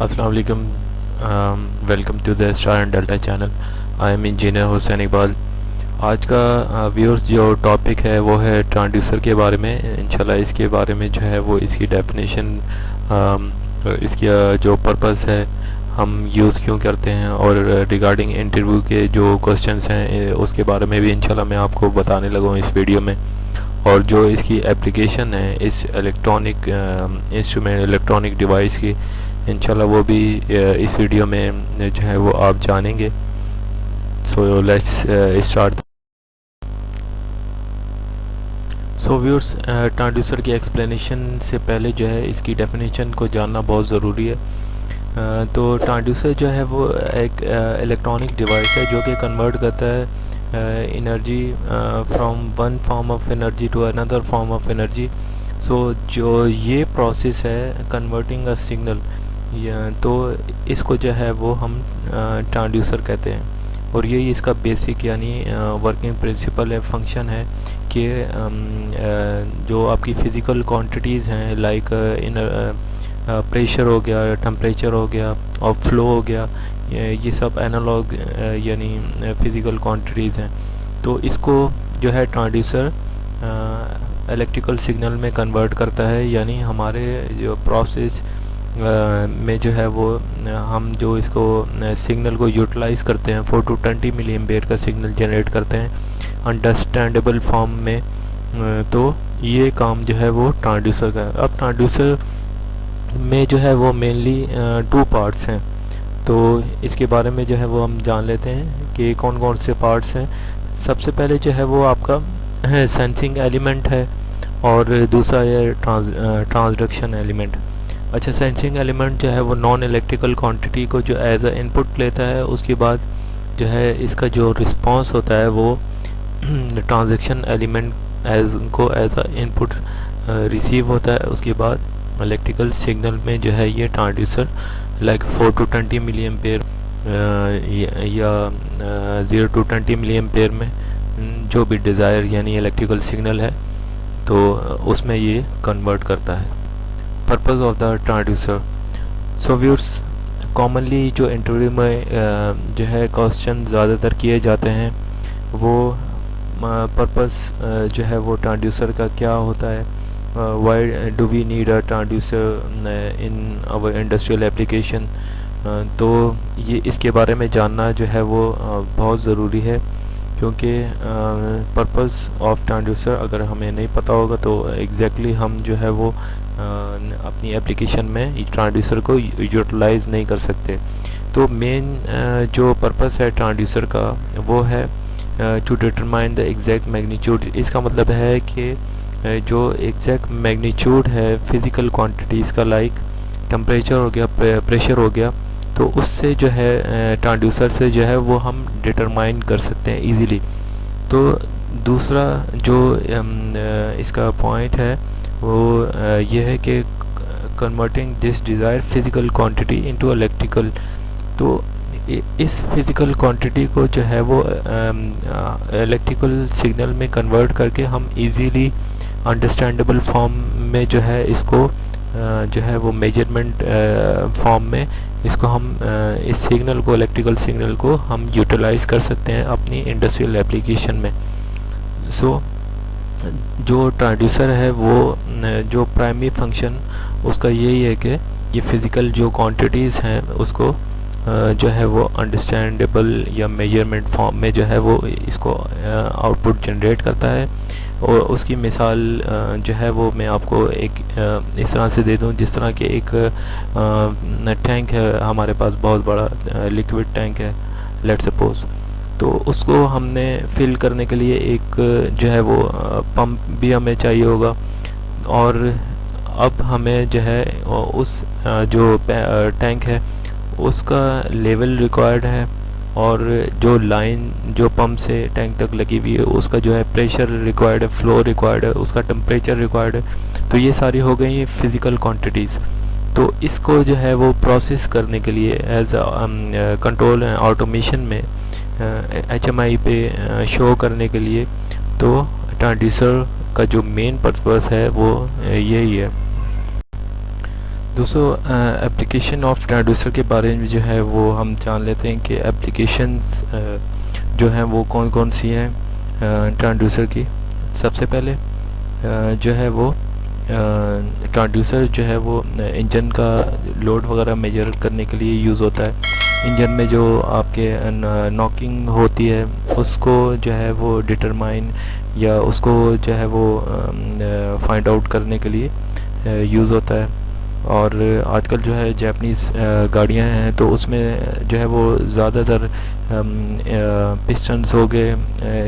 अस्सलाम वालेकुम। Welcome to the star and delta channel. I am engineer Hussain Iqbal. आज का व्यूअर्स जो टॉपिक है वो है ट्रांसड्यूसर के बारे में। इंशाल्लाह इसके बारे में जो है वो इसकी डेफिनेशन, इसकी जो पर्पस है, हम यूज़ क्यों करते हैं, और रिगार्डिंग इंटरव्यू के जो क्वेश्चंस हैं उसके बारे में भी इंशाल्लाह मैं आपको बताने लगा हूँ इस वीडियो में। और जो इसकी एप्लीकेशन है इस इलेक्ट्रॉनिक इंस्ट्रूमेंट, इलेक्ट्रॉनिक डिवाइस की, इंशाल्लाह वो भी इस वीडियो में जो है वो आप जानेंगे। So let's start. So viewers, transducer की एक्सप्लेनेशन से पहले जो है इसकी डेफिनेशन को जानना बहुत ज़रूरी है। तो ट्रांसड्यूसर जो है वो एक इलेक्ट्रॉनिक डिवाइस है जो कि कन्वर्ट करता है energy from one form of energy to another form of energy. So जो ये प्रोसेस है कन्वर्टिंग अ सिग्नल, तो इसको जो है वो हम ट्रांसड्यूसर कहते हैं। और यही इसका बेसिक यानी वर्किंग प्रिंसिपल है, फंक्शन है कि जो आपकी फ़िज़िकल क्वांटिटीज़ हैं, लाइक इन प्रेशर हो गया, टेम्परेचर हो गया और फ्लो हो गया, ये सब एनालॉग यानी फ़िज़िकल क्वांटिटीज़ हैं। तो इसको जो है ट्रांसड्यूसर इलेक्ट्रिकल सिग्नल में कन्वर्ट करता है, यानी हमारे जो प्रोसेस में जो है वो हम जो इसको सिग्नल को यूटिलाइज़ करते हैं 4 to 20 मिली एम्पेयर का सिग्नल जनरेट करते हैं अंडरस्टैंडेबल फॉर्म में। तो ये काम जो है वो ट्रांसड्यूसर का है। अब ट्रांसड्यूसर में जो है वो मेनली 2 पार्ट्स हैं, तो इसके बारे में जो है वो हम जान लेते हैं कि कौन कौन से पार्ट्स हैं। सबसे पहले जो है वो आपका सेंसिंग एलिमेंट है और दूसरा है ट्रांसडक्शन एलिमेंट। अच्छा, सेंसिंग एलिमेंट जो है वो नॉन इलेक्ट्रिकल क्वांटिटी को जो एज अ इनपुट लेता है, उसके बाद जो है इसका जो रिस्पांस होता है वो ट्रांजैक्शन एलिमेंट को एज अ इनपुट रिसीव होता है। उसके बाद इलेक्ट्रिकल सिग्नल में जो है ये transducer like 4 to 20 milli ampere या 0 to 20 मिली एम्पेयर में जो भी डिज़ायर यानी इलेक्ट्रिकल सिग्नल है तो उसमें ये कन्वर्ट करता है। Purpose of the transducer. So viewers, commonly जो इंटरव्यू में जो है क्वेश्चन ज़्यादातर किए जाते हैं वो पर्पस जो है वो ट्रांसड्यूसर का क्या होता है, why do we need a transducer in our industrial application. तो ये इसके बारे में जानना जो है वो बहुत ज़रूरी है, क्योंकि पर्पस ऑफ ट्रांसड्यूसर अगर हमें नहीं पता होगा तो एग्जैक्टली हम जो है वो अपनी एप्लीकेशन में ट्रांसड्यूसर को यूटिलाइज़ नहीं कर सकते। तो मेन जो पर्पस है ट्रांसड्यूसर का वो है to determine the exact magnitude. इसका मतलब है कि जो एग्जैक्ट मैग्नीट्यूड है फ़िज़िकल क्वांटिटीज़ का, लाइक टेम्परेचर हो गया, प्रेशर हो गया, तो उससे जो है ट्रांसड्यूसर से जो है वो हम डिटरमाइन कर सकते हैं इजीली। तो दूसरा जो इसका पॉइंट है वो ये है कि converting this desire physical quantity into electrical. तो इस फिज़िकल क्वांटिटी को जो है वो इलेक्ट्रिकल सिग्नल में कन्वर्ट करके हम इजीली अंडरस्टैंडेबल फॉर्म में जो है इसको जो है वो मेजरमेंट फॉर्म में इसको हम इस सिग्नल को, इलेक्ट्रिकल सिग्नल को हम यूटिलाइज़ कर सकते हैं अपनी इंडस्ट्रियल एप्लीकेशन में। सो जो ट्रांसड्यूसर है वो जो प्राइमरी फंक्शन उसका यही है कि ये फ़िज़िकल जो क्वांटिटीज़ हैं उसको जो है वो अंडरस्टैंडेबल या मेजरमेंट फॉर्म में जो है वो इसको आउटपुट जनरेट करता है। और उसकी मिसाल जो है वो मैं आपको एक इस तरह से दे दूं, जिस तरह के एक टैंक है हमारे पास, बहुत बड़ा लिक्विड टैंक है लेट्स सपोज। तो उसको हमने फिल करने के लिए एक जो है वो पंप भी हमें चाहिए होगा, और अब हमें जो है उस जो टैंक है उसका लेवल रिक्वायर्ड है, और जो लाइन जो पंप से टैंक तक लगी हुई है उसका जो है प्रेशर रिक्वायर्ड है, फ्लो रिक्वायर्ड है, उसका टेम्परेचर रिक्वायर्ड है। तो ये सारी हो गई फ़िज़िकल क्वांटिटीज़। तो इसको जो है वो प्रोसेस करने के लिए एज कंट्रोल एंड ऑटोमेशन में HMI पे शो करने के लिए तो ट्रांसड्यूसर का जो मेन पर्पस है वो यही है। दोस्तों एप्लीकेशन ऑफ ट्रांसड्यूसर के बारे में जो है वो हम जान लेते हैं कि एप्लीकेशंस जो हैं वो कौन कौन सी हैं ट्रांसड्यूसर की। सबसे पहले जो है वो ट्रांसड्यूसर जो है वो इंजन का लोड वगैरह मेजर करने के लिए यूज़ होता है। इंजन में जो आपके नॉकिंग होती है उसको जो है वो डिटरमाइन या उसको जो है वो फाइंड आउट करने के लिए यूज़ होता है। और आजकल जो है जैपनीज़ गाड़ियाँ हैं तो उसमें जो है वो ज़्यादातर पिस्टन्स हो गए,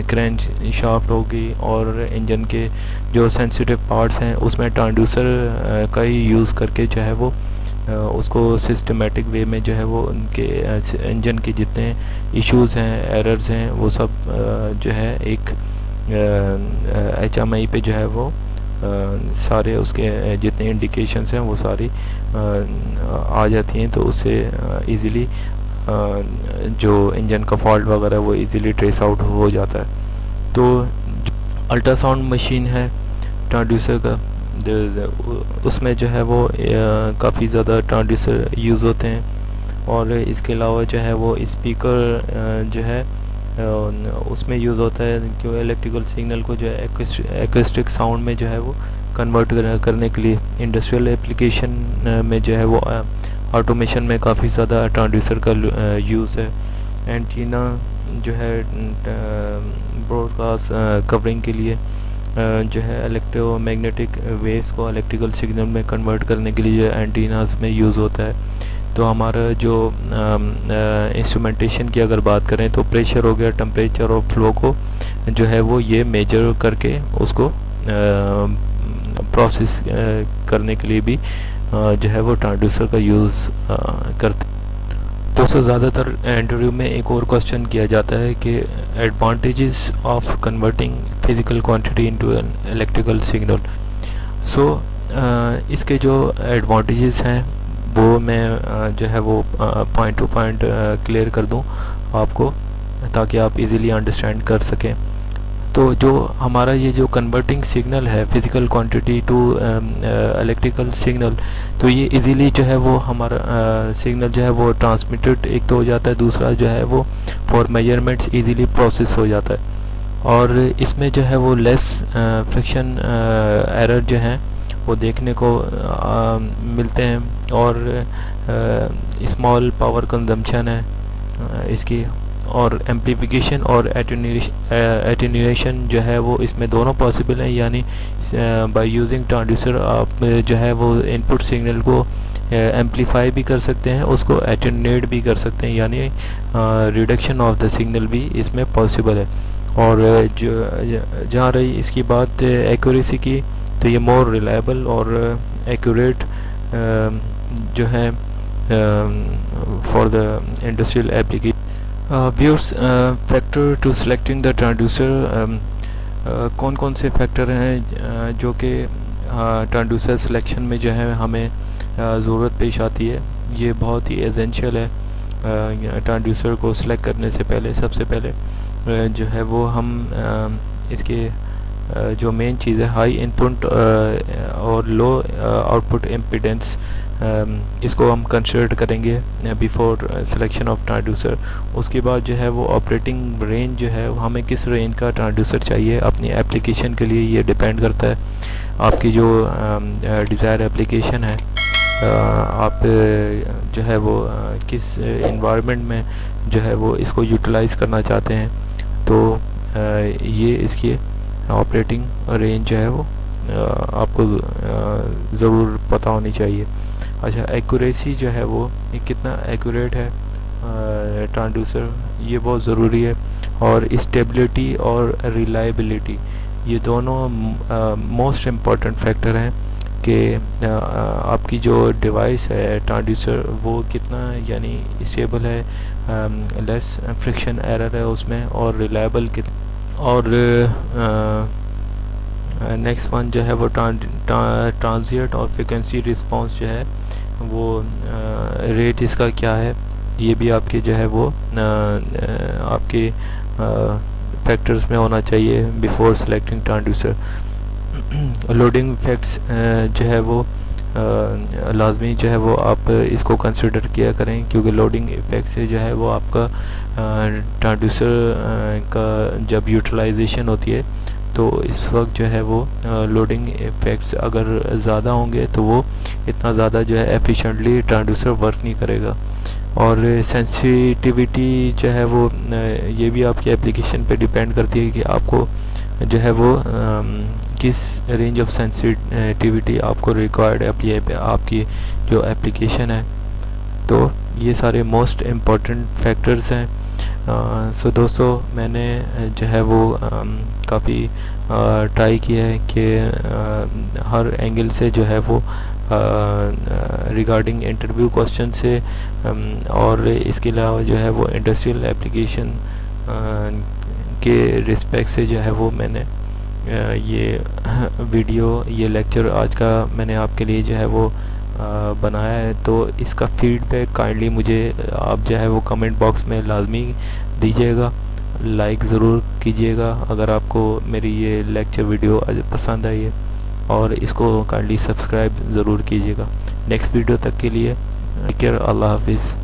क्रैंक शाफ्ट हो गई और इंजन के जो सेंसिटिव पार्ट्स हैं उसमें ट्रांसड्यूसर का ही यूज़ करके जो है वो उसको सिस्टमेटिक वे में जो है वो उनके इंजन के जितने इश्यूज़ हैं, एरर्स हैं, वो सब जो है एक HMI पे जो है वो सारे उसके जितने इंडिकेशंस हैं वो सारी आ जाती हैं, तो उससे इजीली जो इंजन का फॉल्ट वगैरह वो इजीली ट्रेस आउट हो जाता है। तो अल्ट्रासाउंड मशीन है ट्रांसड्यूसर का, उसमें जो है वो काफ़ी ज़्यादा ट्रांसड्यूसर यूज़ होते हैं। और इसके अलावा जो है वो स्पीकर जो है उसमें यूज़ होता है क्यों इलेक्ट्रिकल सिग्नल को जो है एक्वेस्टिक साउंड में जो है वो कन्वर्ट करने के लिए। इंडस्ट्रियल एप्लीकेशन में जो है वो ऑटोमेशन में काफ़ी ज़्यादा ट्रांसड्यूसर का यूज़ है। एंटीना जो है ब्रॉडकास्ट कवरिंग के लिए जो है इलेक्ट्रोमैग्नेटिक वेव्स को इलेक्ट्रिकल सिग्नल में कन्वर्ट करने के लिए जो एंटीनास में यूज़ होता है। तो हमारा जो इंस्ट्रूमेंटेशन की अगर बात करें तो प्रेशर हो गया, टेम्परेचर और फ्लो को जो है वो ये मेजर करके उसको प्रोसेस करने के लिए भी जो है वो ट्रांसड्यूसर का यूज़ करते हैं। दोस्तों ज़्यादातर इंटरव्यू में एक और क्वेश्चन किया जाता है कि advantages of converting physical quantity into an electrical signal. So इसके जो एडवांटेजेस हैं वो मैं जो है वो पॉइंट टू पॉइंट क्लियर कर दूं आपको, ताकि आप इजीली अंडरस्टैंड कर सकें। तो जो हमारा ये जो कन्वर्टिंग सिग्नल है physical quantity to electrical signal, तो ये इजीली जो है वो हमारा सिग्नल जो है वो ट्रांसमिटेड एक तो हो जाता है, दूसरा जो है वो फॉर मेजरमेंट्स इजीली प्रोसेस हो जाता है। और इसमें जो है वो लेस फ्रिक्शन एरर जो हैं वो देखने को मिलते हैं। और स्मॉल पावर कंजम्पशन है इसकी, और एम्प्लीफिकेशन और एटेन्यूएशन जो है वो इसमें दोनों पॉसिबल हैं। यानी बाय यूजिंग ट्रांसड्यूसर आप जो है वो इनपुट सिग्नल को एम्प्लीफाई भी कर सकते हैं, उसको एटेन्यूएट भी कर सकते हैं, यानी रिडक्शन ऑफ द सिग्नल भी इसमें पॉसिबल है। और जो जहाँ रही इसकी बात एक्यूरेसी की, तो ये मोर रिलायबल और एक्यूरेट जो है for the industrial application. Viewers, factor to selecting the transducer, कौन कौन से फैक्टर हैं जो कि ट्रांसड्यूसर सिलेक्शन में जो है हमें ज़रूरत पेश आती है। ये बहुत ही एसेंशियल है ट्रांसड्यूसर को सिलेक्ट करने से पहले। सबसे पहले जो है वो हम इसके जो मेन चीज़ है हाई इनपुट और लो आउटपुट इम्पीडेंस, इसको हम कंसिडर करेंगे बिफोर सिलेक्शन ऑफ ट्रांसड्यूसर। उसके बाद जो है वो ऑपरेटिंग रेंज जो है हमें किस रेंज का ट्रांसड्यूसर चाहिए अपनी एप्लीकेशन के लिए, ये डिपेंड करता है आपकी जो डिज़ायर एप्लीकेशन है, आप जो है वो किस इन्वायरमेंट में जो है वो इसको यूटिलाइज़ करना चाहते हैं। तो ये इसकी ऑपरेटिंग रेंज जो है वो आपको ज़रूर पता होनी चाहिए। अच्छा, एक्यूरेसी जो है वो कितना एक्यूरेट है ट्रांसड्यूसर, ये बहुत ज़रूरी है। और स्टेबिलिटी और रिलायबिलिटी, ये दोनों मोस्ट इम्पॉर्टेंट फैक्टर हैं कि आपकी जो डिवाइस है ट्रांसड्यूसर वो कितना यानी स्टेबल है, लेस फ्रिक्शन एरर है उसमें, और रिलायबल कितना। और नेक्स्ट वन जो है वो ट्रांजिएंट और फ्रिक्वेंसी रिस्पांस जो है वो रेट इसका क्या है, ये भी आपके जो है वो आपके फैक्टर्स में होना चाहिए before selecting transducer. Loading effects जो है वो लाजमी जो है वो आप इसको कंसिडर किया करें, क्योंकि लोडिंग इफ़ेक्ट से जो है वो आपका ट्रांसड्यूसर का जब यूटिलाइजेशन होती है तो इस वक्त जो है वो लोडिंग इफ़ेक्ट्स अगर ज़्यादा होंगे तो वो इतना ज़्यादा जो है एफिशिएंटली ट्रांसड्यूसर वर्क नहीं करेगा। और सेंसिटिविटी जो है वो ये भी आपकी एप्लीकेशन पे डिपेंड करती है कि आपको जो है वो किस रेंज ऑफ सेंसिटिविटी आपको रिक्वायर्ड है आपकी जो एप्लीकेशन है। तो ये सारे मोस्ट इम्पॉर्टेंट फैक्टर्स हैं। सो दोस्तों, मैंने जो है वो काफ़ी ट्राई किया है कि हर एंगल से जो है वो रिगार्डिंग इंटरव्यू क्वेश्चन से और इसके अलावा जो है वो इंडस्ट्रियल एप्लीकेशन के रिस्पेक्ट से जो है वो मैंने ये वीडियो, ये लेक्चर आज का मैंने आपके लिए जो है वो बनाया है। तो इसका फीडबैक काइंडली मुझे आप जो है वो कमेंट बॉक्स में लाजमी दीजिएगा, लाइक ज़रूर कीजिएगा अगर आपको मेरी ये लेक्चर वीडियो पसंद आई है, और इसको काइंडली सब्सक्राइब ज़रूर कीजिएगा। नेक्स्ट वीडियो तक के लिए टेक केयर, अल्लाह हाफिज़।